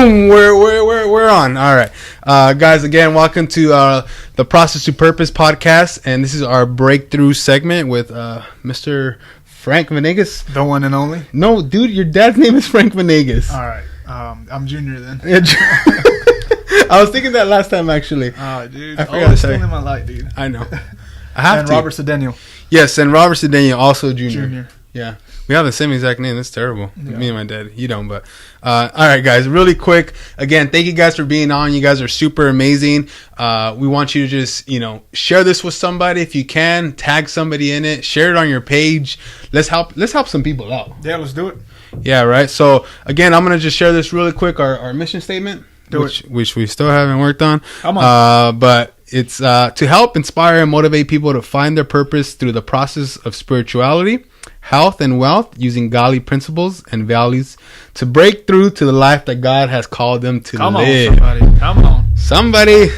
Boom! We're on. All right, guys. Again, welcome to the Process to Purpose podcast, and this is our breakthrough segment with Mr. Frank Venegas. The one and only. No, dude, your dad's name is Frank Venegas. All right, I'm Junior then. I was thinking that last time actually. Dude, always still in my light, dude. I know. I have and to. Robert Cedeño. Yes, and Robert Cedeño, also Junior. Yeah. We have the same exact name. That's terrible. Yeah. Me and my dad. You don't, but... all right, guys. Really quick. Again, thank you guys for being on. You guys are super amazing. We want you to just, share this with somebody if you can. Tag somebody in it. Share it on your page. Let's help some people out. Yeah, let's do it. Yeah, right. So, again, I'm going to just share this really quick. Our mission statement. Which we still haven't worked on. Come on. But it's to help inspire and motivate people to find their purpose through the process of spirituality, health, and wealth, using godly principles and values to break through to the life that God has called them to live. Come on. Somebody.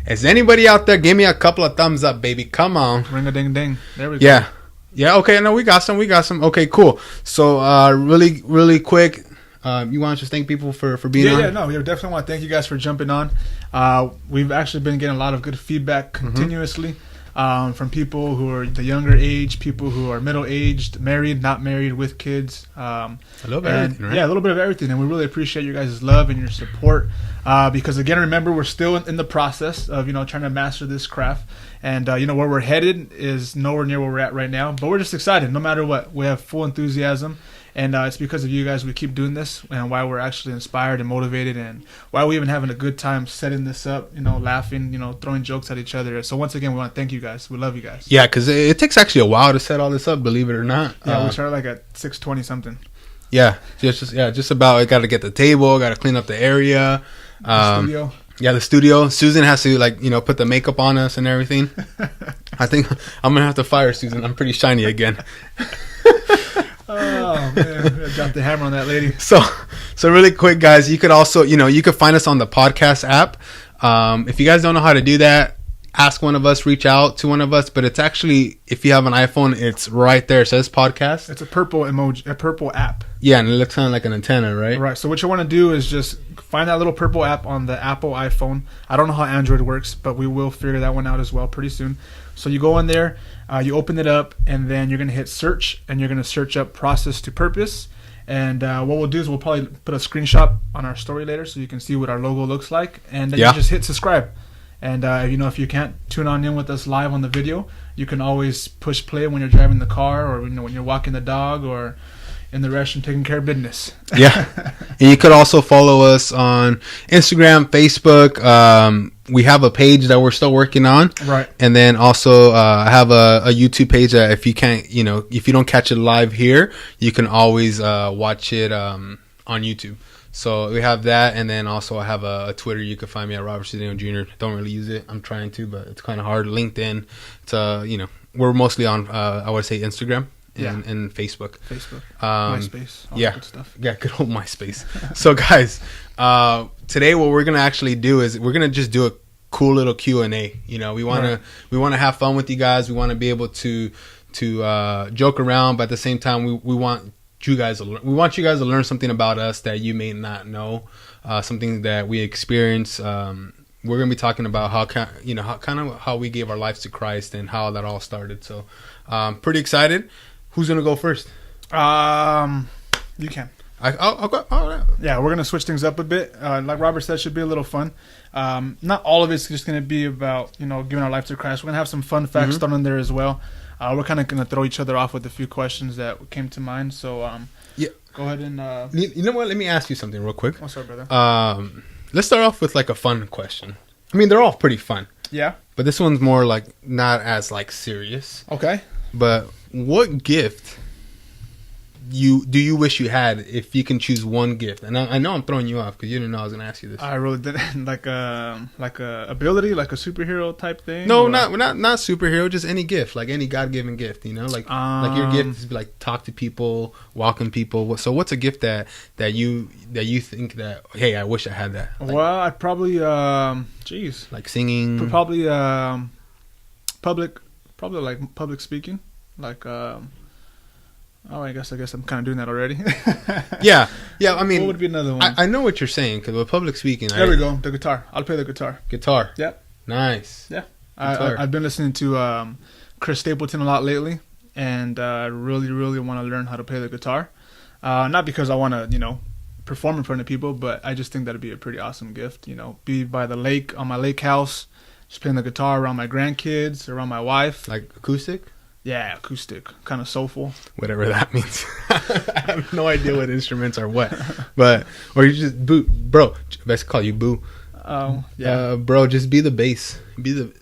Is anybody out there? Give me a couple of thumbs up, baby. Come on. Ring a ding ding. There we go. Yeah. Yeah. Okay. No, we got some. Okay. Cool. So, really quick. You want to just thank people for being on? Yeah, no, we definitely want to thank you guys for jumping on. We've actually been getting a lot of good feedback continuously from people who are the younger age, people who are middle-aged, married, not married, with kids. A little bit of everything, right? Yeah, a little bit of everything, and we really appreciate your guys' love and your support because, again, remember, we're still in the process of, trying to master this craft. And, where we're headed is nowhere near where we're at right now, but we're just excited no matter what. We have full enthusiasm. And it's because of you guys we keep doing this, and why we're actually inspired and motivated, and why we're even having a good time setting this up, laughing, throwing jokes at each other. So once again, we want to thank you guys. We love you guys. Yeah, because it takes actually a while to set all this up, believe it or not. Yeah, we started like at 6:20 something. Yeah, just about. I got to get the table, got to clean up the area. The studio. Yeah, the studio. Susan has to put the makeup on us and everything. I think I'm gonna have to fire Susan. I'm pretty shiny again. Oh man, I dropped the hammer on that lady. So really quick, guys, you could also, you could find us on the podcast app. If you guys don't know how to do that, ask one of us, reach out to one of us. But it's actually, if you have an iPhone, it's right there. It says podcast. It's a purple emoji, a purple app. Yeah, and it looks kind of like an antenna, right? Right. So what you want to do is just find that little purple app on the Apple iPhone. I don't know how Android works, but we will figure that one out as well pretty soon. So you go in there, you open it up, and then you're going to hit search, and you're going to search up Process to Purpose. And what we'll do is we'll probably put a screenshot on our story later so you can see what our logo looks like. And then you just hit subscribe. And, if you can't tune on in with us live on the video, you can always push play when you're driving the car, or when you're walking the dog, or in the restroom taking care of business. Yeah. And you could also follow us on Instagram, Facebook. We have a page that we're still working on. Right. And then also I have a YouTube page that if you can't, if you don't catch it live here, you can always watch it on YouTube. So we have that, and then also I have a Twitter. You can find me at Robert Cedeño Jr. Don't really use it. I'm trying to, but it's kind of hard. LinkedIn. It's we're mostly on I would say Instagram. And Facebook. MySpace. All that good stuff. Yeah, good old MySpace. So guys, today what we're gonna actually do is we're gonna just do a cool little Q&A. We wanna have fun with you guys. We want to be able to joke around, but at the same time we want you guys to learn something about us that you may not know, something that we experience. We're gonna be talking about how we gave our lives to Christ and how that all started. So, pretty excited. Who's gonna go first? You can. I'll go. Oh, yeah, we're gonna switch things up a bit. Like Robert said, should be a little fun. Not all of it's just gonna be about giving our life to Christ. We're gonna have some fun facts thrown in there as well. We're kind of gonna throw each other off with a few questions that came to mind. So go ahead and. You know what? Let me ask you something real quick. What's up, brother? Let's start off with like a fun question. I mean, they're all pretty fun. Yeah. But this one's more like not as like serious. Okay. But what gift do you wish you had if you can choose one gift? And I know I'm throwing you off because you didn't know I was going to ask you this. I really didn't. Like a ability, like a superhero type thing? No, not superhero, just any gift, like any God-given gift, like your gift is like talk to people, welcome people. So what's a gift that you think that, hey, I wish I had that? Like, well, I'd probably like singing. Probably public speaking, like Oh, I guess I'm kind of doing that already. Yeah. I mean, what would be another one? I know what you're saying because with public speaking, There we go. The guitar. I'll play the guitar. Guitar. Yeah. Nice. Yeah. Guitar. I've been listening to Chris Stapleton a lot lately, and I really, really want to learn how to play the guitar. Not because I want to, perform in front of people, but I just think that'd be a pretty awesome gift. Be by the lake, on my lake house, just playing the guitar around my grandkids, around my wife. Like acoustic? Yeah, acoustic, kind of soulful. Whatever that means. I have no idea what instruments are what. Or you just boo. Bro, best call you boo. Oh, yeah. Bro, just be the bass. Be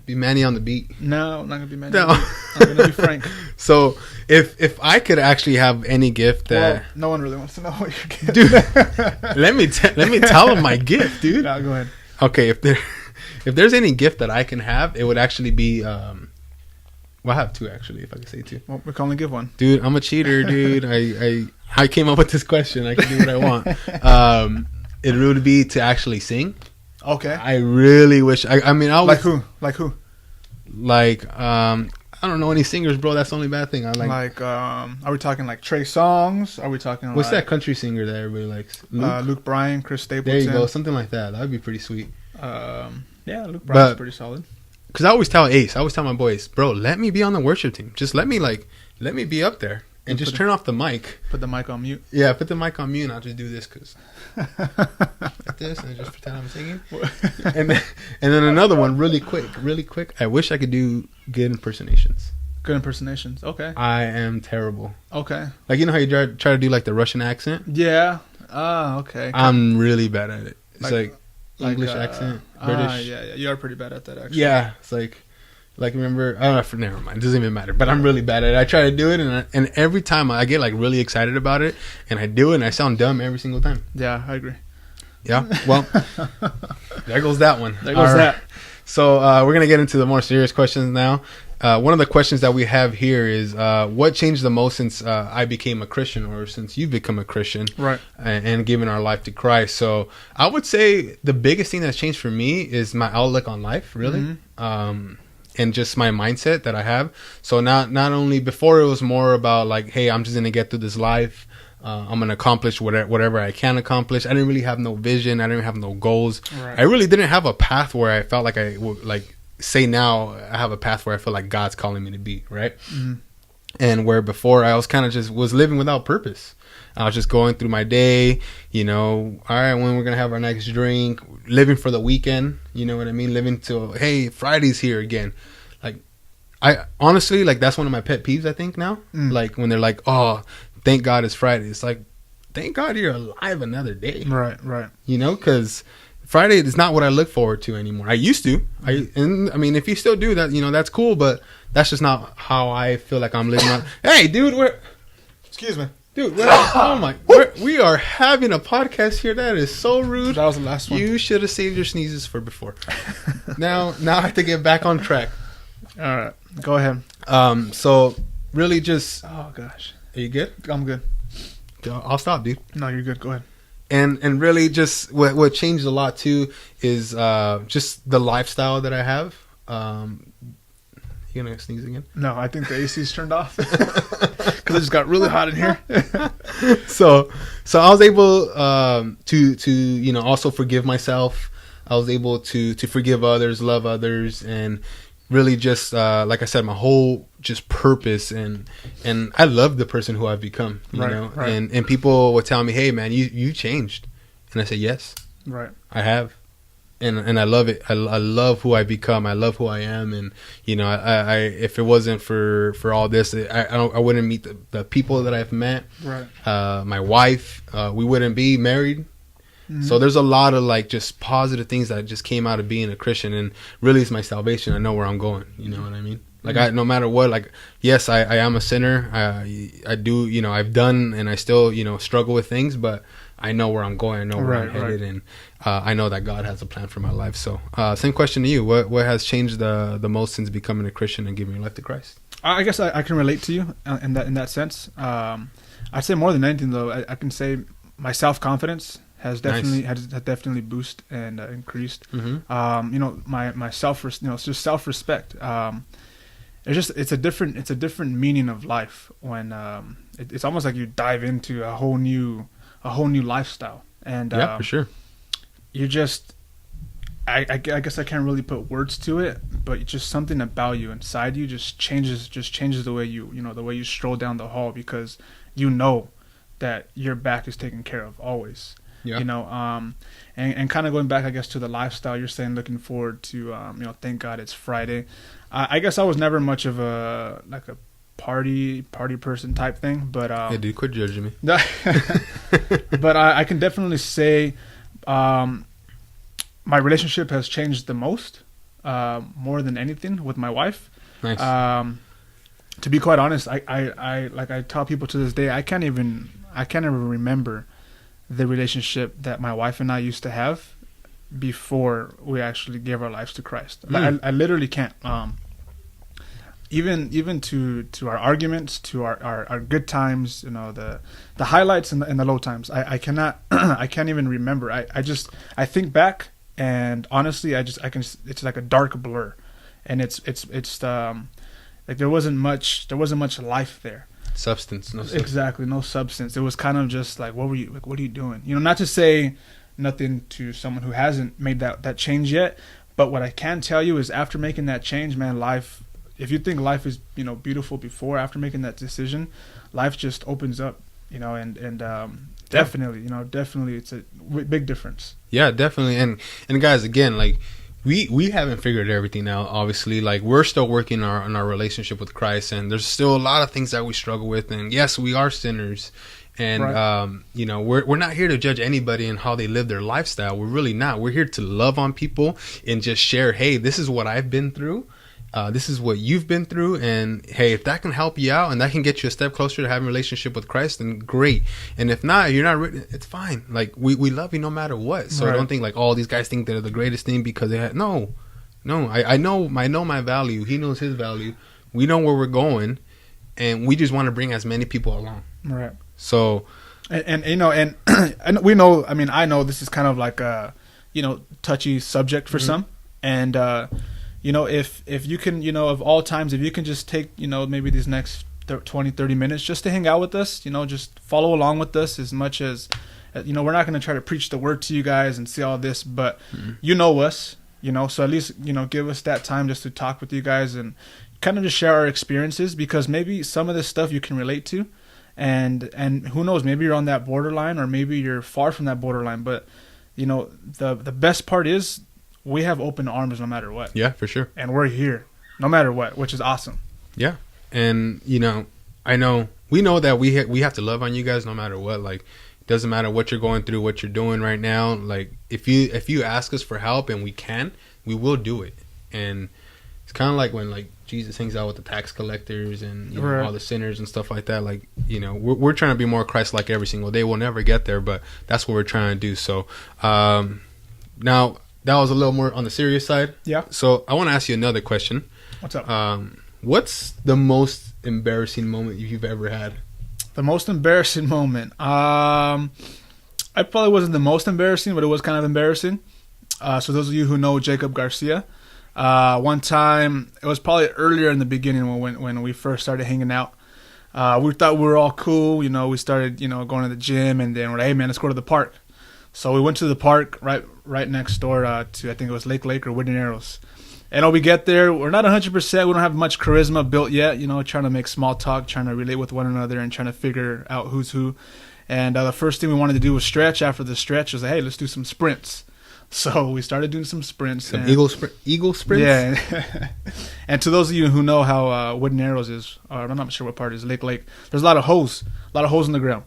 Manny on the beat. No, I'm not going to be Manny. No. I'm going to be Frank. So, if I could actually have any gift that... Well, no one really wants to know what your gift Dude, let me tell them my gift, dude. Yeah, go ahead. Okay, if there's any gift that I can have, it would actually be... Well, I have two, actually, if I could say two. Well, we can only give one. Dude, I'm a cheater, dude. I came up with this question. I can do what I want. It would be to actually sing. Okay. I really wish... I mean, I Like who? I don't know any singers, bro. That's the only bad thing. Are we talking like Trey Songz? Are we talking what's that country singer that everybody likes? Luke Bryan, Chris Stapleton. There you go. Something like that. That would be pretty sweet. Yeah, Luke Bryan's pretty solid. Because I always tell my boys, bro, let me be on the worship team. Just let me be up there and just turn off the mic. Put the mic on mute. Yeah, put the mic on mute and I'll just do this because like this and just pretend I'm singing. and then another one really quick. I wish I could do good impersonations. Good impersonations. Okay. I am terrible. Okay. Like, you know how you try to do like the Russian accent? Yeah. Okay. I'm really bad at it. It's like English accent, British. Yeah, you are pretty bad at that, actually. Yeah, it's like remember, never mind, it doesn't even matter, but I'm really bad at it. I try to do it, and every time I get like really excited about it, and I do it, and I sound dumb every single time. Yeah, I agree. Yeah, well, there goes that one. There goes that. So we're going to get into the more serious questions now. One of the questions that we have here is, what changed the most since I became a Christian, or since you've become a Christian, right? And given our life to Christ. So I would say the biggest thing that's changed for me is my outlook on life, really, and just my mindset that I have. So not only before, it was more about like, hey, I'm just gonna get through this life. I'm gonna accomplish whatever I can accomplish. I didn't really have no vision. I didn't have no goals. Right. I really didn't have a path where I felt like I would like. Say now I have a path where I feel like God's calling me to be, right? And where before I was kind of just was living without purpose. I was just going through my day, all right, when we're gonna have our next drink, living for the weekend, you know what I mean? Living till, hey, Friday's here again. Like, I honestly, like, that's one of my pet peeves, I think, now. Like, when they're like, oh, thank God it's Friday. It's like, thank God you're alive another day. Right. Because Friday is not what I look forward to anymore. I used to. I mean, if you still do that, that's cool, but that's just not how I feel like I'm living. Hey, dude, excuse me. Dude, we are having a podcast here. That is so rude. That was the last one. You should have saved your sneezes for before. Now I have to get back on track. All right, go ahead. So really just... Oh, gosh. Are you good? I'm good. I'll stop, dude. No, you're good. Go ahead. And really just what changed a lot too is just the lifestyle that I have. You gonna sneeze again? No, I think the AC's turned off because it just got really hot in here. So I was able to also forgive myself. I was able to forgive others, love others, and really just like I said, my whole just purpose and I love the person who I've become, you know. Right. And people would tell me, hey man, you changed, and I say yes, right, I have, and I love it. I love who I become. I love who I am, and I if it wasn't for all this, I wouldn't meet the people that I've met. Right. My wife, we wouldn't be married. So there's a lot of like just positive things that just came out of being a Christian, and really it's my salvation. I know where I'm going. You know what I mean? Like no matter what, like, yes, I am a sinner. I do, I've done, and I still, struggle with things, but I know where I'm going. I know where I'm headed, and I know that God has a plan for my life. So same question to you. What has changed the most since becoming a Christian and giving your life to Christ? I guess I can relate to you in that sense. I'd say more than anything, though, I can say my self-confidence has definitely boosted and increased. My self, just self-respect. it's a different meaning of life when it's almost like you dive into a whole new lifestyle. And Yeah, for sure. you just I guess I can't really put words to it, but it's just something about you inside you just changes the way the way you stroll down the hall, because you know that your back is taken care of always. Yeah. And kind of going back, I guess, to the lifestyle, you're saying looking forward to, thank God it's Friday. I guess I was never much of a party person type thing, but Yeah, dude, quit judging me. but I can definitely say my relationship has changed the most, more than anything, with my wife. Nice. To be quite honest, I tell people to this day, I can't even remember the relationship that my wife and I used to have before we actually gave our lives to Christ. I literally can't. Even to our arguments, to our good times, the highlights and the low times. I cannot I can't even remember. I think back, and honestly, I can. It's like a dark blur, and it's like there wasn't much life there. Substance. Exactly, no substance. It was kind of just like, what are you doing? Not to say nothing to someone who hasn't made that change yet, but what I can tell you is after making that change, man, life, if you think life is, beautiful before, after making that decision, life just opens up, and definitely it's a big difference. Yeah, definitely. And guys, again, like, we haven't figured everything out, obviously. Like, we're still working on our relationship with Christ, and there's still a lot of things that we struggle with. And yes, we are sinners, and right. We're not here to judge anybody and how they live their lifestyle. We're really not. We're here to love on people and just share, hey, this is what I've been through. This is what you've been through, and hey, if that can help you out and that can get you a step closer to having a relationship with Christ, then great. And if not, you're not written, it's fine. Like, we love you no matter what. So right. I don't think like all these guys think they're the greatest thing because they had no. I know my value. He knows his value. We know where we're going, and we just want to bring as many people along. Right. So, and we know. I mean, I know this is kind of like a touchy subject for some, and. If you can, of all times, if you can just take, maybe these next 20, 30 minutes just to hang out with us, just follow along with us as much as, we're not going to try to preach the word to you guys and see all this, but you know us, so at least, give us that time just to talk with you guys and kind of just share our experiences, because maybe some of this stuff you can relate to, and who knows, maybe you're on that borderline, or maybe you're far from that borderline, but, the best part is, we have open arms no matter what. Yeah, for sure. And we're here no matter what, which is awesome. Yeah. And, we know that we have to love on you guys no matter what. Like, it doesn't matter what you're going through, what you're doing right now. Like, if you ask us for help and we will do it. And it's kind of like when, like, Jesus hangs out with the tax collectors and right. all the sinners and stuff like that. Like, we're trying to be more Christ-like every single day. We'll never get there, but that's what we're trying to do. So, now... That was a little more on the serious side. Yeah. So I want to ask you another question. What's up? What's the most embarrassing moment you've ever had? The most embarrassing moment. I probably wasn't the most embarrassing, but it was kind of embarrassing. So those of you who know Jacob Garcia, one time, it was probably earlier in the beginning when we first started hanging out. We thought we were all cool. We started, going to the gym, and then we're like, hey, man, let's go to the park. So we went to the park right next door to, I think it was Lake or Whitney Arrows. And we get there, we're not 100%, we don't have much charisma built yet, trying to make small talk, trying to relate with one another and trying to figure out who's who. And the first thing we wanted to do was stretch. After the stretch, was like, hey, let's do some sprints. So we started doing some sprints. Some eagle sprints? Yeah. And to those of you who know how Whitney Arrows is, or I'm not sure what part it is, Lake, there's a lot of holes in the ground.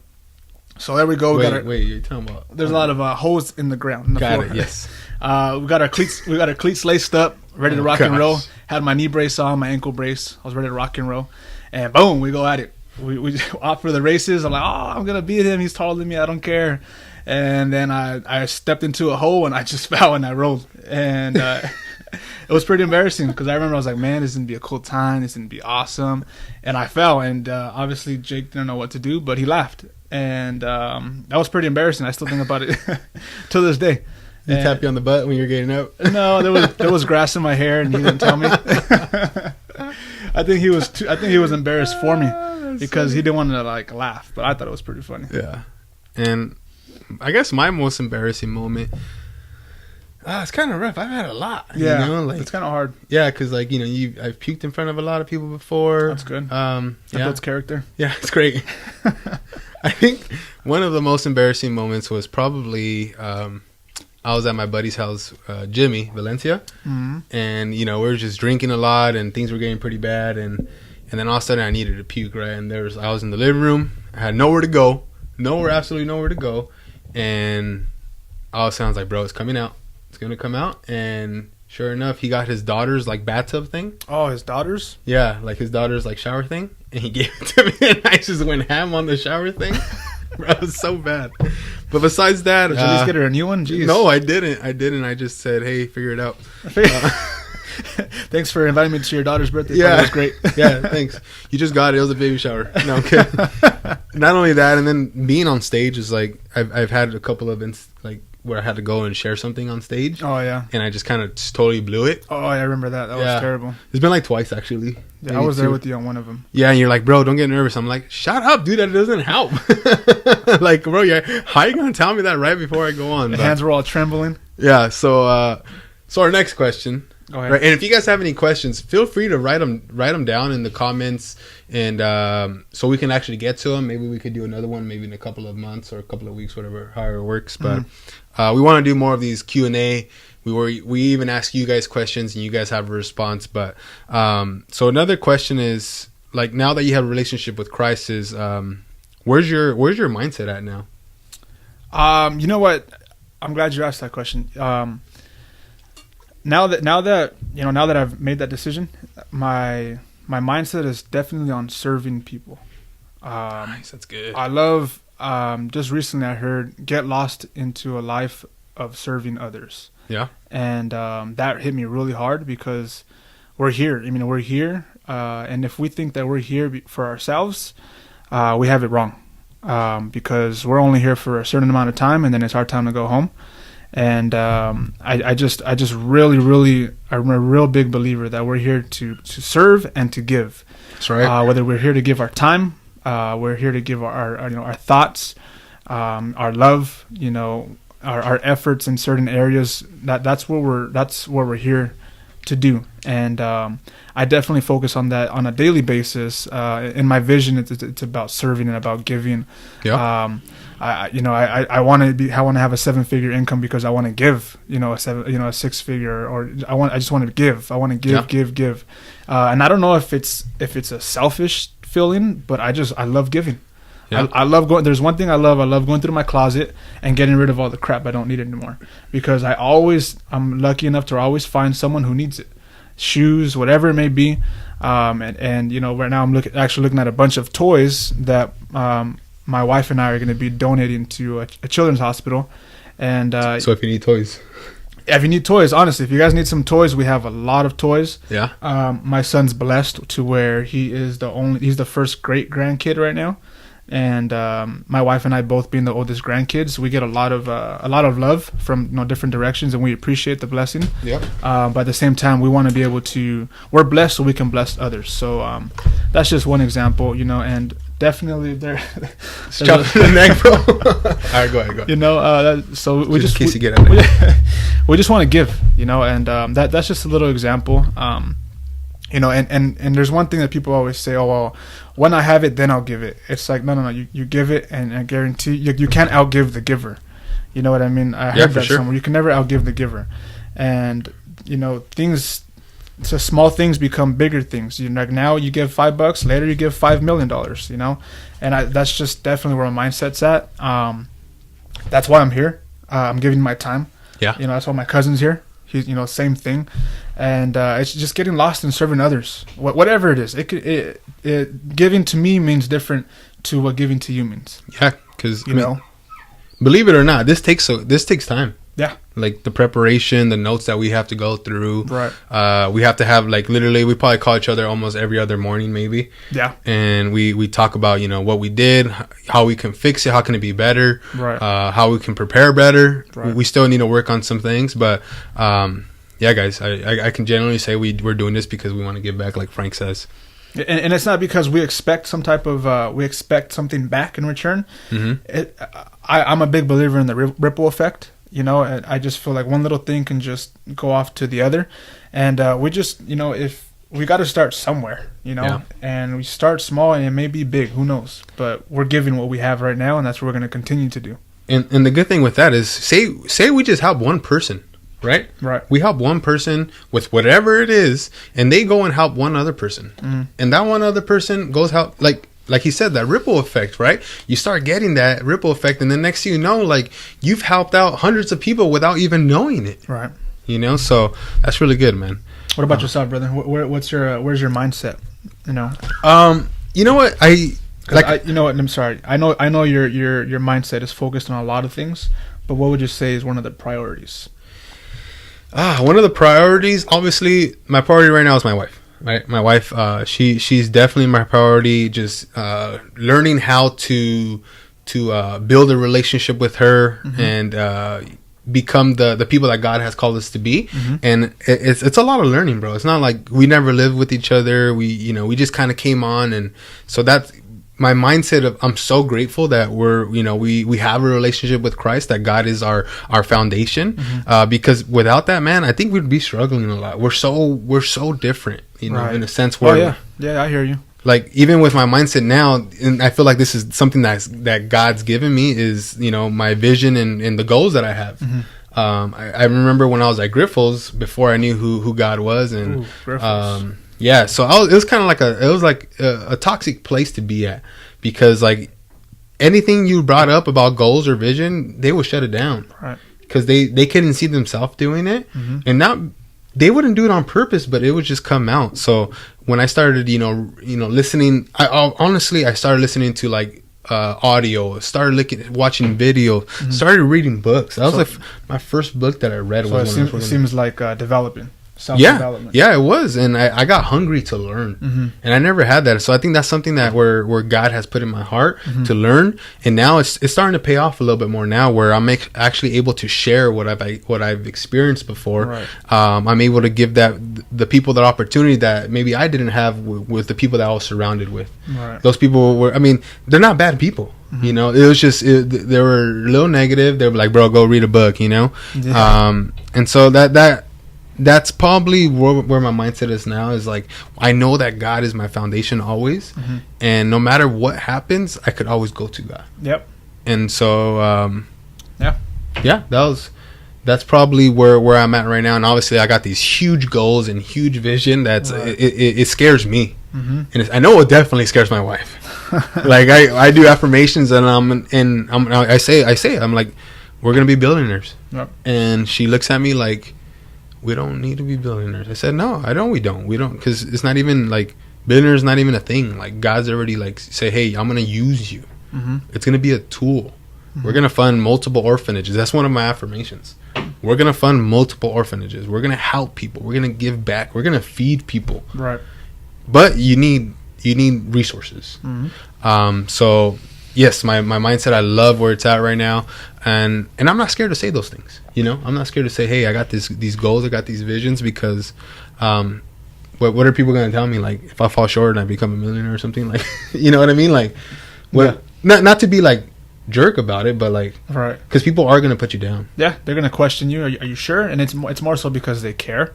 So there we go. Wait, you're talking about? There's a lot of holes in the ground. Got it. Yes. We got our cleats laced up, ready to rock and roll. Had my knee brace on, my ankle brace. I was ready to rock and roll, and boom, we go at it. We opt for the races. I'm like, I'm gonna beat him. He's taller than me. I don't care. And then I stepped into a hole and I just fell and I rolled. And it was pretty embarrassing because I remember I was like, man, this is gonna be a cool time. This is gonna be awesome. And I fell, and obviously Jake didn't know what to do, but he laughed. And that was pretty embarrassing. I still think about it to this day. Did he tap you on the butt when you were getting out? No, there was grass in my hair, and he didn't tell me. I think he was embarrassed for me because he didn't want to like laugh, but I thought it was pretty funny. Yeah, and I guess my most embarrassing moment. It's kind of rough. I've had a lot. Yeah, you know? Like, it's kind of hard. Yeah, because like I've puked in front of a lot of people before. That's good. That builds character. Yeah, it's great. I think one of the most embarrassing moments was probably I was at my buddy's house, Jimmy Valencia, and we were just drinking a lot, and things were getting pretty bad, and then all of a sudden I needed to puke, right? And I was in the living room. I had nowhere to go, absolutely nowhere to go, and all of a sudden I was like, bro, it's coming out. It's gonna come out, and sure enough, he got his daughter's like bathtub thing. Oh, his daughter's? Yeah, like his daughter's like shower thing, and he gave it to me, and I just went ham on the shower thing. Bro, it was so bad. But besides that, did you at least get her a new one? Jeez. No, I didn't. I just said, hey, figure it out. Thanks for inviting me to your daughter's birthday. Yeah, that was great. Yeah, thanks. You just got it. It was a baby shower. No, I'm kidding. Not only that, and then being on stage is like I've had a couple of like where I had to go and share something on stage. Oh yeah. And I just kind of totally blew it. Oh, I remember that. That was terrible. It's been like twice actually. Yeah, I was there with you on one of them. Yeah, and you're like, bro, don't get nervous. I'm like, shut up, dude. That doesn't help. Like, bro, how are you gonna tell me that right before I go on? The hands were all trembling. Yeah. So our next question. Go ahead. Right, and if you guys have any questions, feel free to write them down in the comments, and so we can actually get to them. Maybe we could do another one, maybe in a couple of months or a couple of weeks, however it works. But we want to do more of these Q&A. We even ask you guys questions, and you guys have a response. But so another question is, like, now that you have a relationship with Christ, is where's your mindset at now? You know what? I'm glad you asked that question. Now that I've made that decision, my mindset is definitely on serving people. Nice, that's good. I love. Just recently, I heard get lost into a life of serving others. Yeah, and that hit me really hard because we're here. I mean, we're here, and if we think that we're here for ourselves, we have it wrong. Because we're only here for a certain amount of time, and then it's our time to go home. And I'm a real big believer that we're here to serve and to give. That's right. Whether we're here to give our time, we're here to give our thoughts, our love, our efforts in certain areas. That's what we're here to do. And I definitely focus on that on a daily basis. In my vision, it's about serving and about giving. Yeah. I want to have a 7-figure income because I want to give, a 6-figure, or I just want to give. I want to give. And I don't know if it's a selfish feeling, but I love giving. Yeah. I love going. There's one thing I love. I love going through my closet and getting rid of all the crap I don't need anymore, because I'm lucky enough to always find someone who needs it. Shoes, whatever it may be. And right now I'm looking at a bunch of toys that my wife and I are going to be donating to a children's hospital. And so if you need toys, honestly, if you guys need some toys, we have a lot of toys. Yeah. My son's blessed to where he's the first great grandkid right now. And my wife and I, both being the oldest grandkids, we get a lot of love from different directions, and we appreciate the blessing. Yep. But at the same time, we want to be able to. We're blessed, so we can bless others. So that's just one example, and definitely there. Chop the neck, bro. All right, go ahead. So we just in case you get it. We just want to give, and that's just a little example. And there's one thing that people always say, oh, well, when I have it, then I'll give it. It's like, no, you give it, and I guarantee you can't outgive the giver. You know what I mean? I heard that somewhere. You can never outgive the giver. And, things, so small things become bigger things. Like now you give $5, later you give $5 million, And that's just definitely where my mindset's at. That's why I'm here. I'm giving my time. Yeah. That's why my cousin's here. He's, same thing, and it's just getting lost in serving others. Whatever it is, giving to me means different to what giving to you means. Yeah, because believe it or not, this takes time. Yeah, like the preparation, the notes that we have to go through. Right. We have to have literally, we probably call each other almost every other morning, maybe. Yeah. And we talk about what we did, how we can fix it, how can it be better. Right. How we can prepare better. Right. We still need to work on some things, but yeah, guys, I can generally say we're doing this because we want to give back, like Frank says. And it's not because we expect some type of we expect something back in return. I'm a big believer in the ripple effect. You know, and I just feel like one little thing can just go off to the other, and we just, you know, if we got to start somewhere, you know, and we start small and it may be big, who knows? But we're giving what we have right now, and that's what we're going to continue to do. And the good thing with that is, say we just help one person, right? Right. We help one person with whatever it is, and they go and help one other person, and that one other person goes help like he said, that ripple effect, right? You start getting that ripple effect, and then next thing you know, like, you've helped out hundreds of people without even knowing it. Right. You know, so that's really good, man. What about yourself, brother? Where's your mindset? You know. You know what? You know what? I'm sorry. I know your mindset is focused on a lot of things, but what would you say is one of the priorities? One of the priorities, obviously, my priority right now is my wife. Right, my wife, she's definitely my priority. Just learning how to build a relationship with her and become the people that God has called us to be. And it's a lot of learning, bro. It's not like we never lived with each other. We just kind of came on, and so that's my mindset of, I'm so grateful that we have a relationship with Christ, that God is our foundation. Because without that, man, I think we'd be struggling a lot. We're so different, you know, in a sense where yeah, I hear you. Like, even with my mindset now, and I feel like this is something that God's given me, is, you know, my vision and the goals that I have. I remember when I was at Griffles, before I knew who God was, and yeah, so it was kind of like a toxic place to be at, because like anything you brought up about goals or vision, they would shut it down, right? Because they couldn't see themselves doing it, and not, they wouldn't do it on purpose, but it would just come out. So when I started, you know, listening, I started listening to like audio, started watching video, started reading books. That was like my first book that I read. It seems like developing. Self-development. Yeah, it was, and I got hungry to learn, and I never had that. So I think that's something that where God has put in my heart to learn, and now it's starting to pay off a little bit more now, where I'm actually able to share what I've experienced before. Right. I'm able to give the people that opportunity that maybe I didn't have with the people that I was surrounded with. Right. Those people were, I mean, they're not bad people. You know, it was just they were a little negative. They were like, "Bro, go read a book," you know. Yeah. And so that's probably where my mindset is now, is like, I know that God is my foundation always, and no matter what happens, I could always go to God. Yep. And so that's probably where I'm at right now. And obviously I got these huge goals and huge vision that's it scares me, and I know it definitely scares my wife. Like, I do affirmations, and I say I'm like, we're gonna be billionaires. Yep. And she looks at me like, we don't need to be billionaires. I said, no, we don't, because it's not even like, billionaires not even a thing. Like, God's already like say, hey, I'm gonna use you. It's gonna be a tool. We're gonna fund multiple orphanages. That's one of my affirmations. We're gonna fund multiple orphanages. We're gonna help people. We're gonna give back. We're gonna feed people. Right. But you need resources. So yes, my mindset, I love where it's at right now, and I'm not scared to say those things. You know, I'm not scared to say, hey, I got these goals, I got these visions, because what are people going to tell me? Like, if I fall short and I become a millionaire or something, like, you know what I mean? Like, not to be like jerk about it, but like, right, because people are going to put you down. Yeah, they're going to question you. Are you sure? And it's more so because they care.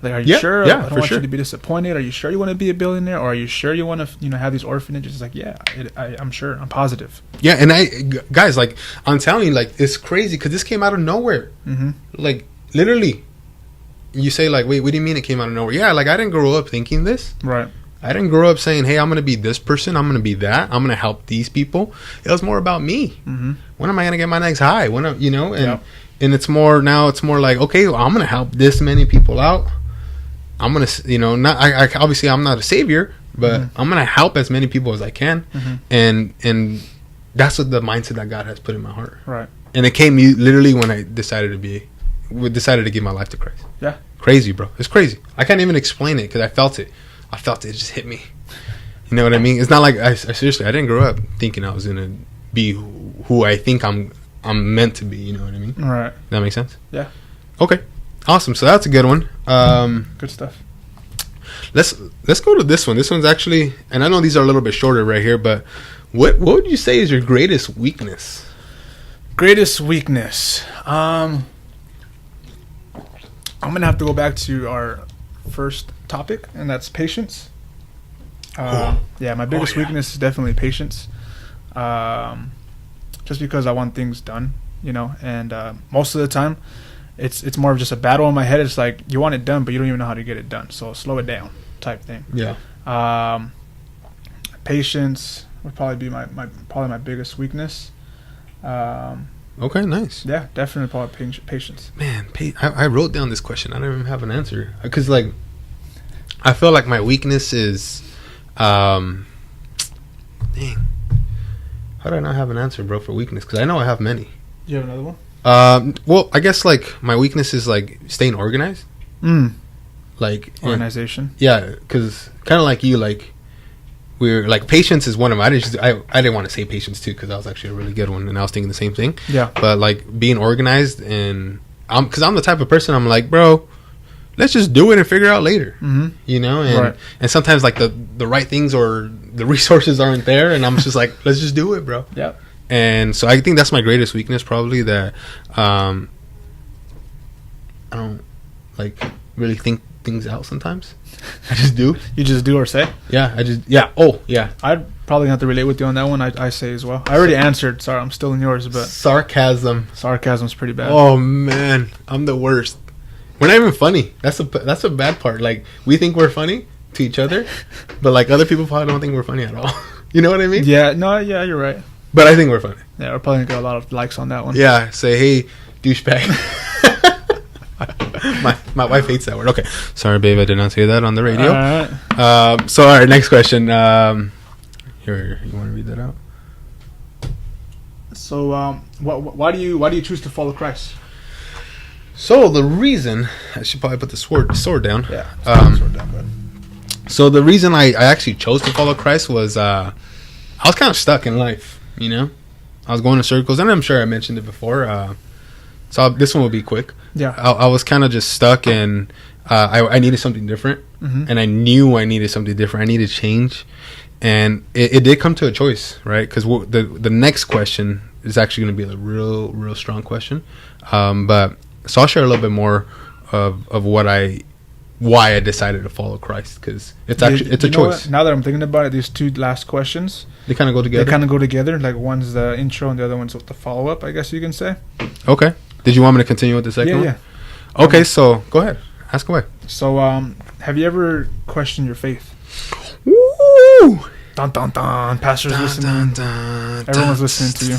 Like, are you sure? Yeah, I don't want you to be disappointed. Are you sure you want to be a billionaire, or are you sure you want to, have these orphanages? It's like, yeah, I'm sure. I'm positive. Yeah, and guys, like, I'm telling you, like, it's crazy because this came out of nowhere. Like, literally, you say, like, wait, what do you mean it came out of nowhere? Yeah, like, I didn't grow up thinking this. Right. I didn't grow up saying, hey, I'm going to be this person. I'm going to be that. I'm going to help these people. It was more about me. When am I going to get my next high? And it's more like, okay, well, I'm going to help this many people out. I'm gonna, obviously I'm not a savior, but I'm gonna help as many people as I can, and that's what the mindset that God has put in my heart. Right. And it came literally when I decided to give my life to Christ. Yeah. Crazy, bro. It's crazy. I can't even explain it because I felt it. It just hit me. You know what I mean? It's not like I seriously, I didn't grow up thinking I was gonna be who I think I'm meant to be. You know what I mean? Right. That makes sense? Yeah. Okay. Awesome. So that's a good one. Good stuff. let's go to this one. This one's actually, and I know these are a little bit shorter right here, but what would you say is your greatest weakness? Greatest weakness. I'm gonna have to go back to our first topic, and that's patience. Yeah, my biggest weakness is definitely patience. Just because I want things done, and most of the time, it's more of just a battle in my head. It's like you want it done, but you don't even know how to get it done. So slow it down, type thing. Yeah. Patience would probably be my biggest weakness. Okay, nice. Yeah, definitely probably patience. Man, I wrote down this question. I don't even have an answer because like I feel like my weakness is, dang. How do I not have an answer, bro, for weakness? Because I know I have many. You have another one? Well, I guess like my weakness is like staying organized. Like organization. Yeah, because kind of like you, like we're like patience is one of them. I didn't want to say patience too because that was actually a really good one, and I was thinking the same thing. Yeah. But like being organized, and because I'm the type of person, I'm like, bro, let's just do it and figure it out later. And and sometimes like the right things or the resources aren't there, and I'm just like, let's just do it, bro. Yeah. And so I think that's my greatest weakness, probably, that I don't like really think things out sometimes. I just do. You just do or say? Yeah, Oh, yeah. I'd probably have to relate with you on that one. I say as well. I already answered. Sorry, I'm still in yours, but sarcasm's pretty bad. Oh man, I'm the worst. We're not even funny. That's a bad part. Like we think we're funny to each other, but like other people probably don't think we're funny at all. You know what I mean? Yeah. No. Yeah, you're right. But I think we're funny. Yeah, we're probably gonna get a lot of likes on that one. Yeah. Say, hey, douchebag. My wife hates that word. Okay, sorry, babe, I did not say that on the radio. All right. So all right, next question. Here, you want to read that out? So, why do you choose to follow Christ? So the reason I should probably put the sword down. Yeah. Sword down, bud. So the reason I actually chose to follow Christ was I was kind of stuck in life. I was going in circles, and I'm sure I mentioned it before. So this one will be quick. Yeah. I was kind of just stuck, and I needed something different, and I knew I needed something different. I needed change, and it did come to a choice, right? Because the next question is actually going to be a real strong question. But so I'll share a little bit more of why I decided to follow Christ, because it's a choice. Now that I'm thinking about it, these two last questions, they kind of go together. Like one's the intro and the other one's the follow up, I guess you can say. Okay. Did you want me to continue with the second one? Yeah. Okay, so go ahead. Ask away. So, have you ever questioned your faith? Woo! Dun dun dun. Pastor's listening. Everyone's listening to you.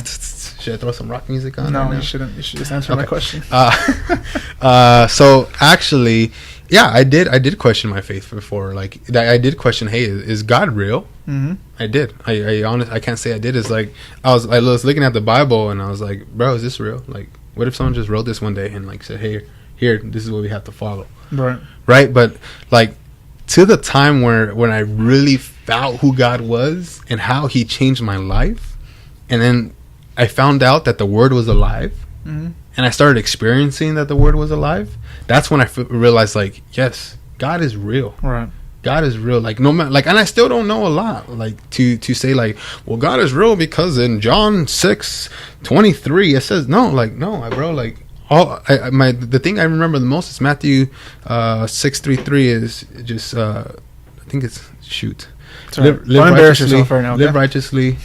Should I throw some rock music on? No, you shouldn't. You should just answer my question. So actually, yeah, I did question my faith before. Like, I did question, hey, is God real? Mm-hmm. I did. I can't say I did. It's like I was looking at the Bible, and I was like, bro, is this real? Like, what if someone just wrote this one day and like said, hey, here, this is what we have to follow. Right. But like to the time when I really felt who God was and how He changed my life, and then I found out that the Word was alive, and I started experiencing that the Word was alive. That's when I realized, like, yes, God is real. Right. God is real. Like, no matter, like, and I still don't know a lot, like, to say, like, well, God is real because in John 6:23 it says no, bro, like, the thing I remember the most is Matthew 6:33 is just I think it's live righteously, live righteously.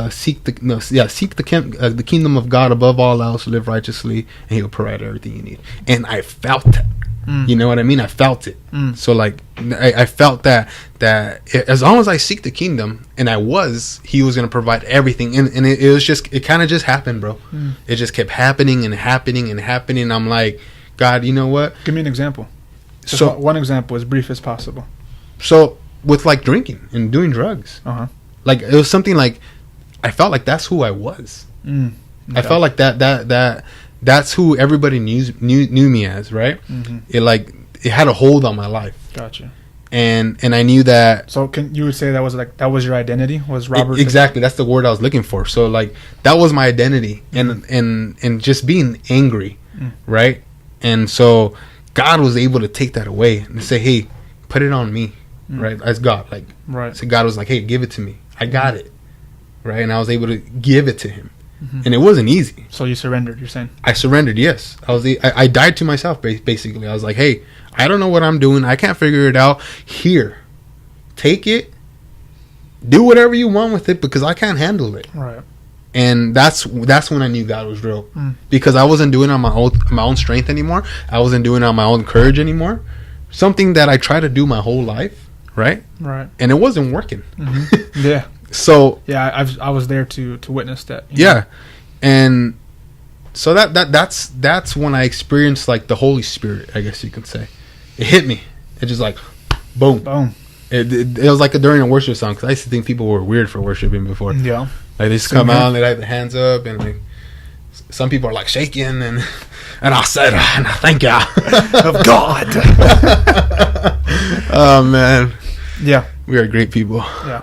Seek the kingdom of God above all else. Live righteously, and He'll provide everything you need. And I felt that. You know what I mean? I felt it. So like I felt that as long as I seek the kingdom, and He was going to provide everything. And it was just, it kind of just happened, bro. It just kept happening and happening and happening. I'm like, God, you know what? Give me an example. So one example, as brief as possible. So with like drinking and doing drugs, like it was something like I felt like that's who I was. Okay. I felt like that's who everybody knew me as, right? It had a hold on my life. Gotcha. And I knew that. So you would say that was your identity? Was Robert? Exactly. That's the word I was looking for. So like that was my identity, and just being angry, right? And so God was able to take that away and say, hey, put it on me, right? As God, like, Right. so God was like, hey, give it to me. I got it, right? And I was able to give it to him. And it wasn't easy. So you surrendered, you're saying? I surrendered, yes. I died to myself, basically. I was like, hey, I don't know what I'm doing. I can't figure it out. Here, take it. Do whatever you want with it because I can't handle it. Right. And that's when I knew God was real. Because I wasn't doing it on my own strength anymore. I wasn't doing it on my own courage anymore. Something that I tried to do my whole life, right? Right. And it wasn't working. Yeah. So yeah, I was there to witness that. Yeah. Know? And so that's when I experienced like the Holy Spirit, I guess you could say. It hit me. It just like boom. Boom. It was like during a worship song, because I used to think people were weird for worshiping before. Yeah. Like they just come out and they have the hands up, and like some people are like shaking, and I said, and I thank you of God. Oh man. Yeah. We are great people. Yeah.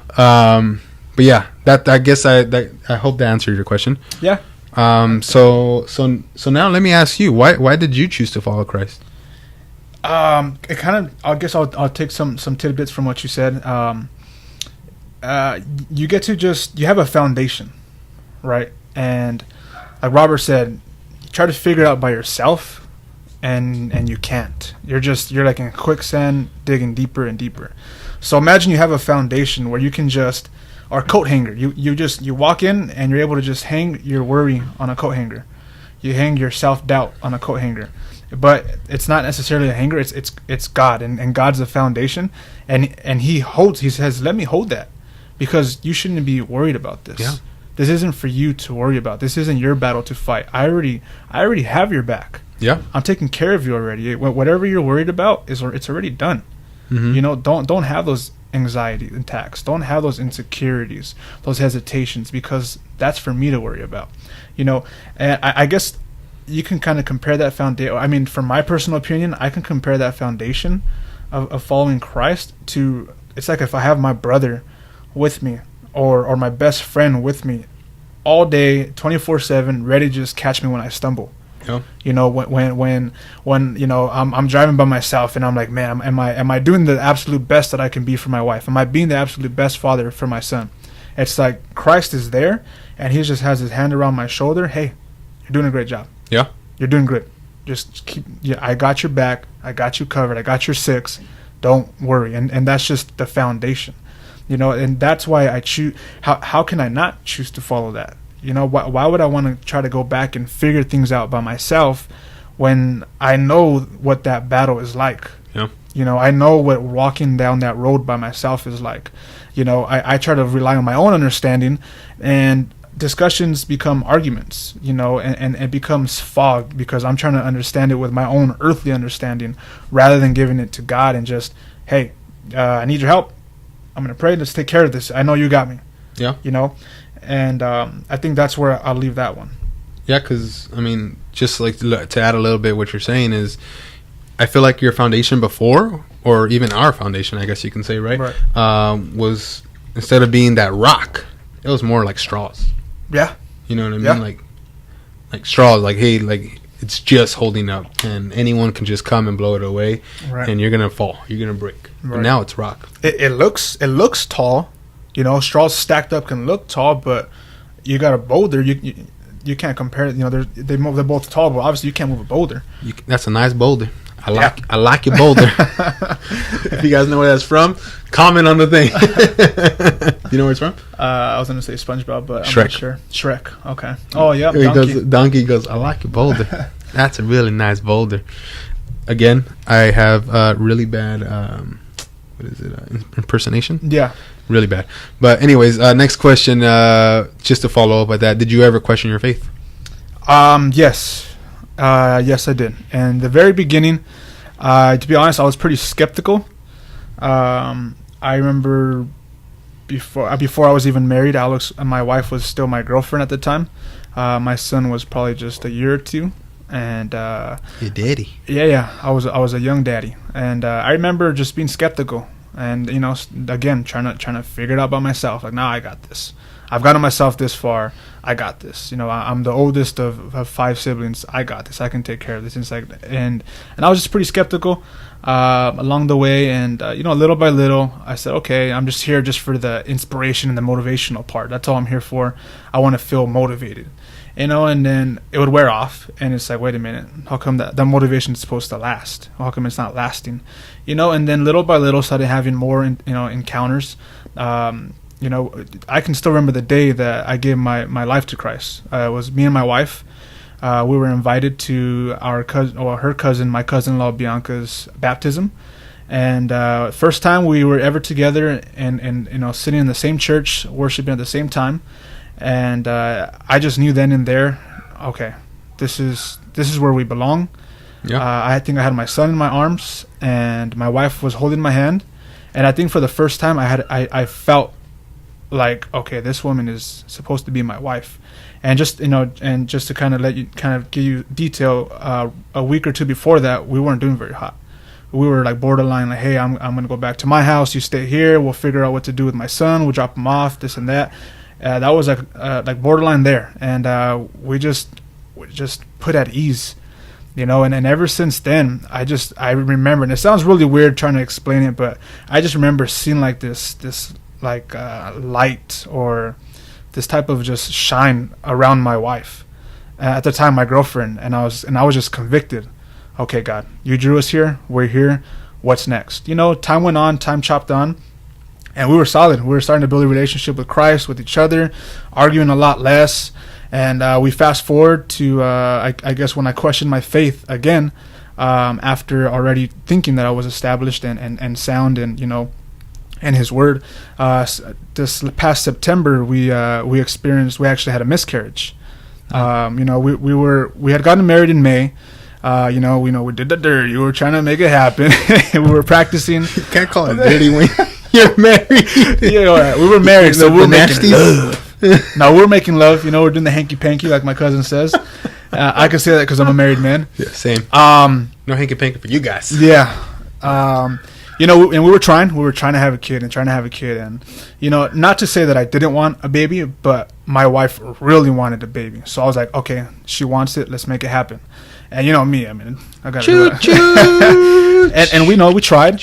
But yeah, that I guess I hope that answered your question. Yeah. So now let me ask you, why did you choose to follow Christ? It kind of, I guess I'll take some tidbits from what you said. You get to you have a foundation, right? And like Robert said, you try to figure it out by yourself, and you can't. You're like in quicksand, digging deeper and deeper. So imagine you have a foundation where you can or a coat hanger. You walk in and you're able to just hang your worry on a coat hanger. You hang your self-doubt on a coat hanger. But it's not necessarily a hanger. It's God, and God's the foundation, and He says, let me hold that, because you shouldn't be worried about this. Yeah. This isn't for you to worry about. This isn't your battle to fight. I already have your back. Yeah, I'm taking care of you already. Whatever you're worried about it's already done. Mm-hmm. You know, don't have those anxiety attacks. Don't have those insecurities, those hesitations, because that's for me to worry about. You know, and I guess you can kind of compare that foundation. I mean, from my personal opinion, I can compare that foundation of following Christ to, it's like if I have my brother with me or my best friend with me all day, 24/7, ready to just catch me when I stumble. Yeah. You know, when you know I'm driving by myself and I'm like, man, am I doing the absolute best that I can be for my wife? Am I being the absolute best father for my son? It's like Christ is there and He just has His hand around my shoulder. Hey, you're doing a great job. Yeah. You're doing good. Just keep. Yeah, I got your back. I got you covered. I got your six. Don't worry. And that's just the foundation, you know. And that's why I choose. How can I not choose to follow that? You know, why would I want to try to go back and figure things out by myself when I know what that battle is like? Yeah. You know, I know what walking down that road by myself is like. You know, I try to rely on my own understanding, and discussions become arguments, you know, and it becomes fog because I'm trying to understand it with my own earthly understanding rather than giving it to God and just, hey, I need your help. I'm going to pray. Let's take care of this. I know you got me. Yeah. You know, and I think that's where I'll leave that one. Yeah, because, I mean, just like to add a little bit what you're saying is, I feel like your foundation before, or even our foundation, I guess you can say, right? Was, instead of being that rock, it was more like straws. Yeah. You know what I mean? Yeah. Like straws, like, hey, like, it's just holding up, and anyone can just come and blow it away, right. And you're going to fall. You're going to break. Right. But now it's rock. It looks tall. You know, straws stacked up can look tall, but you got a boulder. You can't compare it. You know, they're both tall, but obviously you can't move a boulder. That's a nice boulder. I like your boulder. If you guys know where that's from, comment on the thing. You know where it's from? I was gonna say SpongeBob, but I'm Shrek. not sure. Shrek. Okay. Oh yeah. Donkey goes. I like your boulder. That's a really nice boulder. Again, I have really bad. What is it? Impersonation. Yeah. Really bad. But anyways, next question. Just to follow up with that, did you ever question your faith? Yes. Yes, I did. And the very beginning, to be honest, I was pretty skeptical. I remember before I was even married, Alex, my wife was still my girlfriend at the time. My son was probably just a year or two, and your daddy. Yeah. I was a young daddy, and I remember just being skeptical, and you know, again trying to figure it out by myself. Like, nah, I got this. I've gotten myself this far. I got this. I'm the oldest of 5 siblings. I got this. I can take care of this. And I was just pretty skeptical along the way. And, little by little, I said, okay, I'm just here just for the inspiration and the motivational part. That's all I'm here for. I want to feel motivated. And then it would wear off, and it's like, wait a minute, how come that motivation is supposed to last? How come it's not lasting? And then little by little started having more, encounters. I can still remember the day that I gave my life to Christ. It was me and my wife. We were invited to her cousin, my cousin-in-law Bianca's baptism. And first time we were ever together and sitting in the same church, worshiping at the same time. And I just knew then and there, okay, this is where we belong. Yeah. I think I had my son in my arms, and my wife was holding my hand. And I think for the first time I felt like, okay, this woman is supposed to be my wife. And just to kind of give you detail, a week or two before that, we weren't doing very hot. We were like borderline, like, hey, I'm gonna go back to my house. You stay here. We'll figure out what to do with my son. We'll drop him off. This and that. That was like borderline there, and we just put at ease, And ever since then, I remember, and it sounds really weird trying to explain it, but I just remember seeing like this like light or this type of just shine around my wife, at the time my girlfriend, and I was just convicted. Okay, God, you drew us here. We're here. What's next? Time went on. Time chopped on. And we were solid. We were starting to build a relationship with Christ, with each other, arguing a lot less. And we fast forward to, I guess, when I questioned my faith again, after already thinking that I was established and sound and, and His Word. This past September, we actually had a miscarriage. We had gotten married in May. We did the dirty. We were trying to make it happen. We were practicing. You can't call it dirty when you're married. Yeah, we were married, so we were making love. No, we were making love. We're doing the hanky-panky, like my cousin says. I can say that because I'm a married man. Yeah, same. No hanky-panky for you guys. Yeah. And we were trying to have a kid, and not to say that I didn't want a baby, but my wife really wanted a baby. So I was like, okay, she wants it, let's make it happen. And me, I got to and we tried,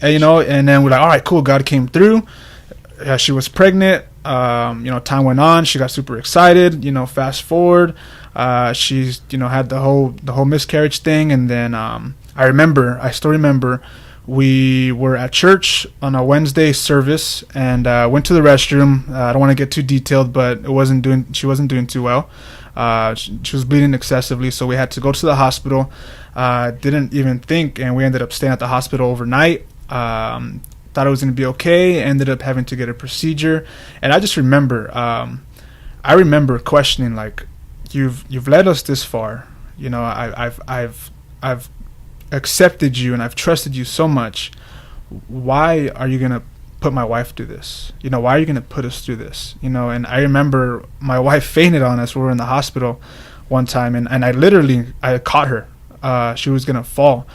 and then we're like, all right, cool, God came through. She was pregnant. Time went on. She got super excited. Fast forward, she's had the whole miscarriage thing, and then I still remember, we were at church on a Wednesday service, and went to the restroom. I don't want to get too detailed, but she wasn't doing too well. She was bleeding excessively, so we had to go to the hospital. Didn't even think, and we ended up staying at the hospital overnight. Thought it was going to be okay. Ended up having to get a procedure, and I just remember, I remember questioning, like, you've led us this far. I've accepted you and I've trusted you so much. Why are you going to put my wife through this? Why are you going to put us through this? And I remember my wife fainted on us. We were in the hospital one time, and I caught her. She was going to fall,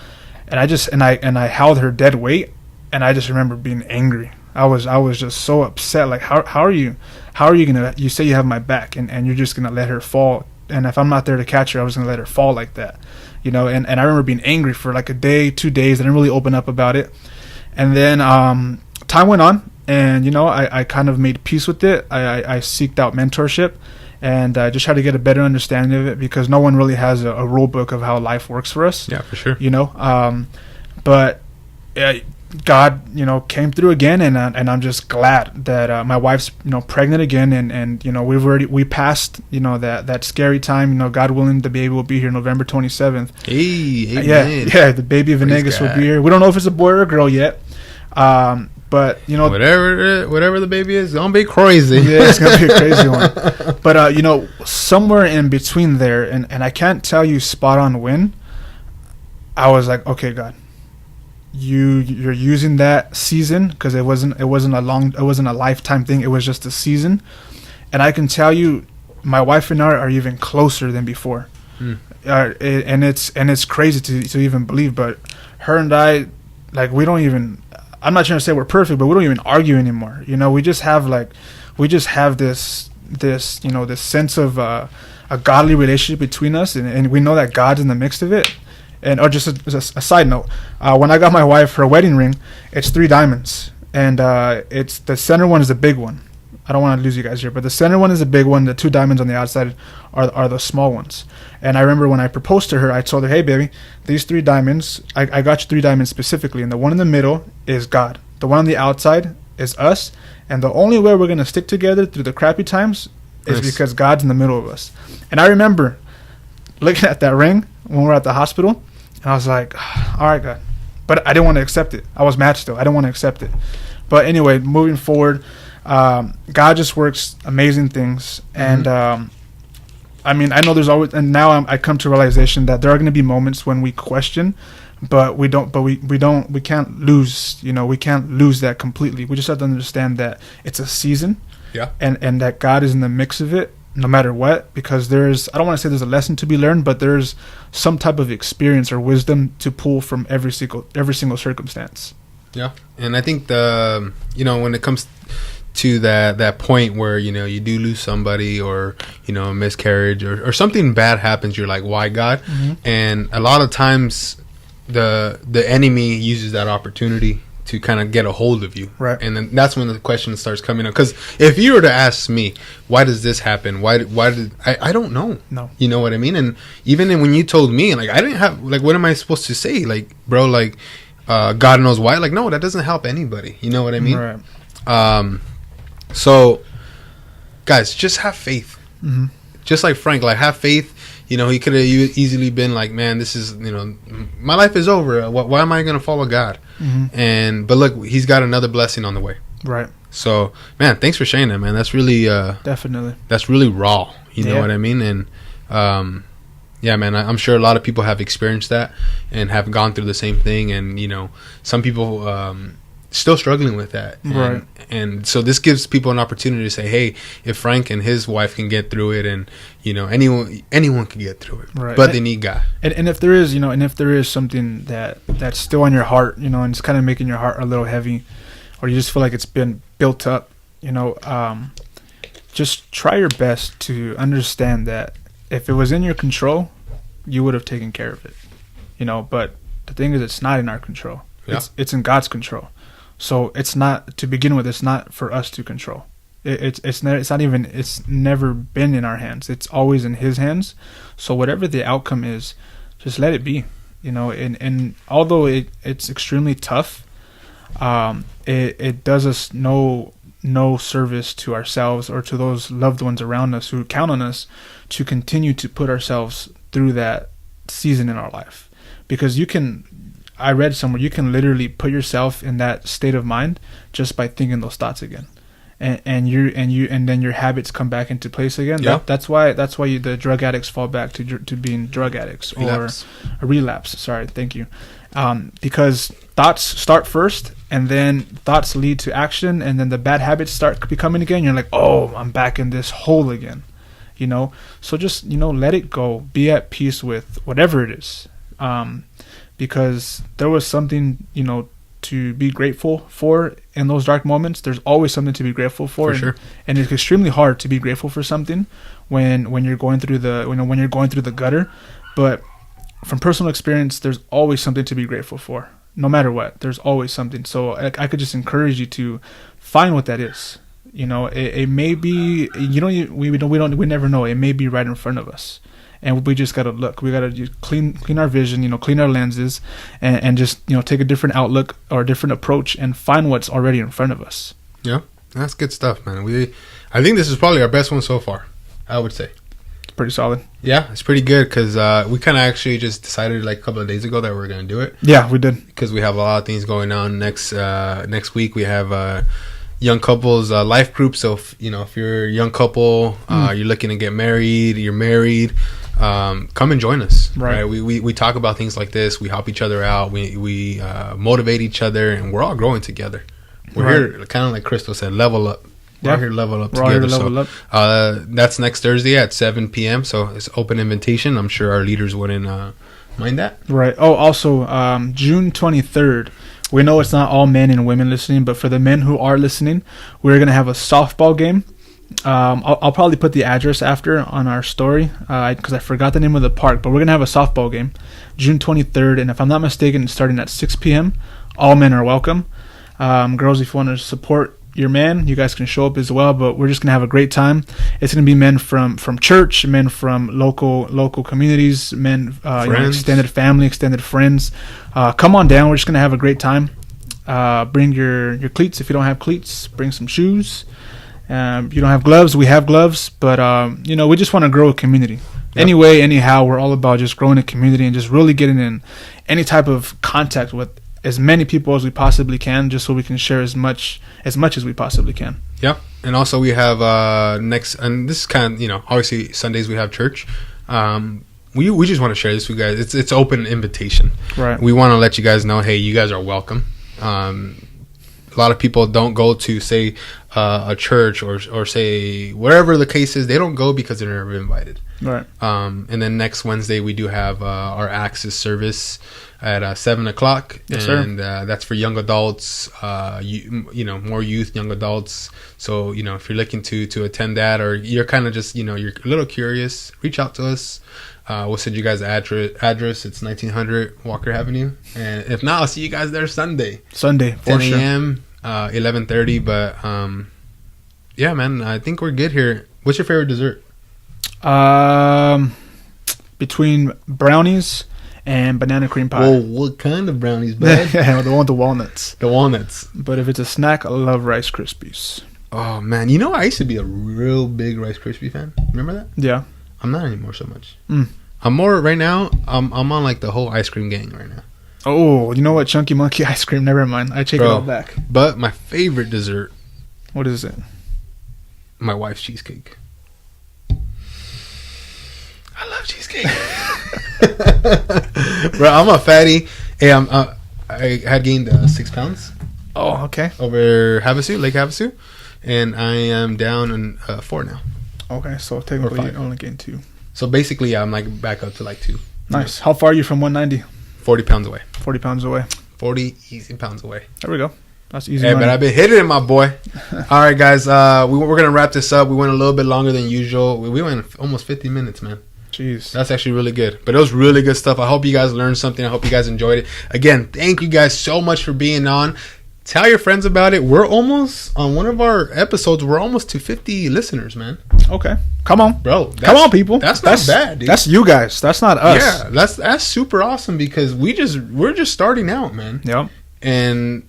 and I held her dead weight, and I just remember being angry. I was just so upset. Like, how are you gonna, you say you have my back, and you're just gonna let her fall, and if I'm not there to catch her, I was gonna let her fall like that. And I remember being angry for like a day, 2 days. I didn't really open up about it. And then time went on, and I kind of made peace with it. I seeked out mentorship, and just tried to get a better understanding of it, because no one really has a rule book of how life works for us. Yeah, for sure. But God, came through again, and I'm just glad that my wife's pregnant again, and we passed that scary time. God willing, the baby will be here November 27th. Hey, yeah, the baby of Venegas will be here. We don't know if it's a boy or a girl yet, but whatever the baby is, it's gonna be crazy. Yeah, it's gonna be a crazy one. But somewhere in between there, and I can't tell you spot on when, I was like, okay, God, you're using that season, because it wasn't a lifetime thing. It was just a season, and I can tell you, my wife and I are even closer than before. And it's crazy to even believe, but her and I, like, we don't even, I'm not trying to say we're perfect, but we don't even argue anymore. We just have, like, we just have this this sense of a godly relationship between us, and we know that God's in the mix of it. And or just a side note, when I got my wife her wedding ring, it's 3 diamonds, and it's the center one is the big one. I don't want to lose you guys here, but the center one is the big one. The 2 diamonds on the outside are the small ones. And I remember when I proposed to her, I told her, "Hey, baby, these 3 diamonds, I got you 3 diamonds specifically, and the one in the middle is God. The one on the outside is us, and the only way we're going to stick together through the crappy times is because God's in the middle of us." And I remember looking at that ring when we were at the hospital, and I was like, "All right, God." But I didn't want to accept it. I was mad still. I didn't want to accept it. But anyway, moving forward, God just works amazing things. And I mean, I know there's always, and now I come to realization that there are going to be moments when we question, but we can't lose, we can't lose that completely. We just have to understand that it's a season. Yeah. And that God is in the mix of it no matter what, because I don't want to say there's a lesson to be learned, but there's some type of experience or wisdom to pull from every single circumstance. Yeah. And I think when it comes to that point where you do lose somebody, or a miscarriage, or something bad happens, you're like, why, God? And a lot of times the enemy uses that opportunity to kind of get a hold of you, right? And then that's when the question starts coming up. Because if you were to ask me, why does this happen, why did I don't know. No, you know what I mean? And even when you told me, like, I didn't have, like, what am I supposed to say? Like, bro, like, God knows why. Like, no, that doesn't help anybody. You know what I mean? Right. So, guys, just have faith. Just like Frank, like, have faith. He could have easily been like, man, this is, my life is over. Why am I going to follow God? But look, he's got another blessing on the way. Right. So, man, thanks for sharing that, man. That's really, definitely, that's really raw. You know what I mean? And, yeah, man, I'm sure a lot of people have experienced that and have gone through the same thing. And, some people, still struggling with that, right? And so this gives people an opportunity to say, hey, if Frank and his wife can get through it, and anyone can get through it, right? But they need God. And if there is something that's still on your heart, and it's kind of making your heart a little heavy, or you just feel like it's been built up, just try your best to understand that if it was in your control, you would have taken care of it, but the thing is, it's not in our control. Yeah. It's in God's control. So it's not, to begin with, it's not for us to control. It's never been in our hands. It's always in His hands. So whatever the outcome is, just let it be. And although it's extremely tough, it does us no service to ourselves or to those loved ones around us who count on us to continue to put ourselves through that season in our life. Because I read somewhere you can literally put yourself in that state of mind just by thinking those thoughts again, and then your habits come back into place again. Yeah. That's why the drug addicts fall back to being drug addicts or a relapse. Sorry, thank you. Because thoughts start first, and then thoughts lead to action, and then the bad habits start becoming again. You're like, oh, I'm back in this hole again. So just let it go. Be at peace with whatever it is. Because there was something, to be grateful for in those dark moments. There's always something to be grateful for. Sure. And it's extremely hard to be grateful for something when you're going through the gutter. But from personal experience, there's always something to be grateful for. No matter what, there's always something. So I could just encourage you to find what that is. It may be, we never know. It may be right in front of us. And we just got to look. We got to clean our vision, clean our lenses, and just, take a different outlook or a different approach and find what's already in front of us. Yeah, that's good stuff, man. I think this is probably our best one so far, I would say. It's pretty solid. Yeah, it's pretty good because we kind of actually just decided like a couple of days ago that we were going to do it. Yeah, we did. Because we have a lot of things going on. Next week we have young couples life group. So if you're a young couple, you're looking to get married, you're married, come and join us. Right. We talk about things like this. We help each other out. We motivate each other, and we're all growing together. We're here, kind of like Crystal said, level up. We're here to level up together. That's next Thursday at 7 p.m. So it's open invitation. I'm sure our leaders wouldn't mind that. Right. Oh, also, June 23rd. We know it's not all men and women listening, but for the men who are listening, we're going to have a softball game. I'll probably put the address after on our story because I forgot the name of the park, but we're going to have a softball game June 23rd, and if I'm not mistaken, it's starting at 6 p.m. All men are welcome. Girls, if you want to support your man, you guys can show up as well, but we're just going to have a great time. It's going to be men from church, men from local communities, men, extended family, extended friends. Come on down. We're just going to have a great time. Bring your cleats. If you don't have cleats, bring some shoes. You don't have gloves, we have gloves, but we just want to grow a community. Yep. Anyway, anyhow, we're all about just growing a community and just really getting in any type of contact with as many people as we possibly can, just so we can share as much as we possibly can. Yep. And also we have next, and this is kind of, obviously Sundays we have church. We just want to share this with you guys. It's open invitation. Right. We want to let you guys know, hey, you guys are welcome. A lot of people don't go to, say, a church or say whatever the case is. They don't go because they're never invited. Right. And then next Wednesday we do have our Access service at 7 o'clock. Yes, and that's for young adults, more youth, young adults. So, if you're looking to attend that, or you're kind of just, you're a little curious, reach out to us. We'll send you guys the address. It's 1900 Walker Avenue. And if not, I'll see you guys there Sunday, 10 a.m., 11:30. But, yeah, man, I think we're good here. What's your favorite dessert? Between brownies and banana cream pie. Whoa, what kind of brownies, bud? Yeah, the one with the walnuts. The walnuts. But if it's a snack, I love Rice Krispies. Oh, man. I used to be a real big Rice Krispie fan. Remember that? Yeah. I'm not anymore so much. I'm more right now. I'm on like the whole ice cream gang right now. Oh, you know what? Chunky Monkey ice cream. Never mind. I take it all back. But my favorite dessert. What is it? My wife's cheesecake. I love cheesecake. Bro, I'm a fatty. Hey, I had gained 6 pounds. Oh, okay. Over Havasu, Lake Havasu, and I am down in 4 now. Okay, so technically you only gained 2. So basically, I'm like back up to like 2. Nice. How far are you from 190? 40 pounds away. 40 pounds away. 40 easy pounds away. There we go. That's easy. Hey, but I've been hitting it, my boy. All right, guys. We're gonna wrap this up. We went a little bit longer than usual. We went almost 50 minutes, man. Jeez. That's actually really good. But it was really good stuff. I hope you guys learned something. I hope you guys enjoyed it. Again, thank you guys so much for being on. Tell your friends about it. We're almost, on one of our episodes, we're almost to 50 listeners, man. Okay. Come on. Bro. Come on, people. That's not bad, dude. That's you guys. That's not us. Yeah, that's super awesome because we're just starting out, man. Yep. And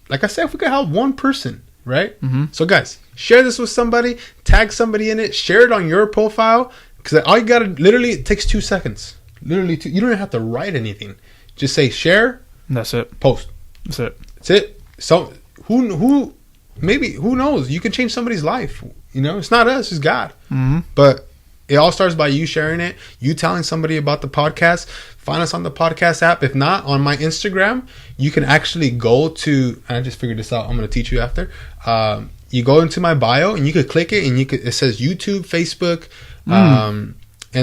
like I said, if we could help one person, right? Mm-hmm. So guys, share this with somebody, tag somebody in it, share it on your profile. Because all you gotta, literally, it takes 2 seconds. Literally, you don't even have to write anything. Just say share. And that's it. Post. That's it. That's it. So who knows? You can change somebody's life. It's not us, it's God. Mm-hmm. But it all starts by you sharing it, you telling somebody about the podcast. Find us on the podcast app. If not, on my Instagram, you can actually go to, and I just figured this out, I'm going to teach you after. You go into my bio and you could click it and it says YouTube, Facebook, and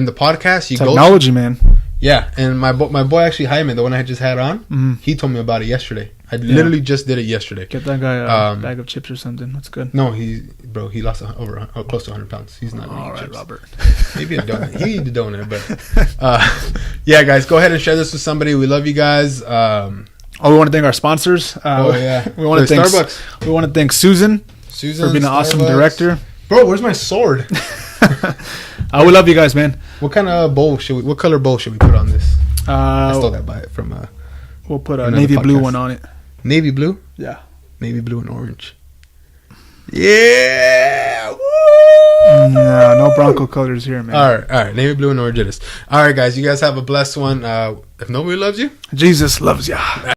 the podcast. Technology, man. Yeah, and my boy actually, Jaime, the one I just had on, he told me about it yesterday. I literally just did it yesterday. Get that guy a bag of chips or something. That's good. No, he lost close to 100 pounds. He's not all right, chips. Robert. Maybe a donut. He needs a donut, but yeah, guys, go ahead and share this with somebody. We love you guys. We want to thank our sponsors. We want to thank Starbucks. We want to thank Susan for being an awesome director. Bro, where's my sword? We love you guys, man. What kind of bowl what color bowl should we put on this? I stole that from we'll put a navy blue one on it. Navy blue? Yeah. Navy blue and orange. Yeah. Woo! No Bronco colors here, man. All right. Navy blue and orange it is. All right, guys. You guys have a blessed one. If nobody loves you, Jesus loves you.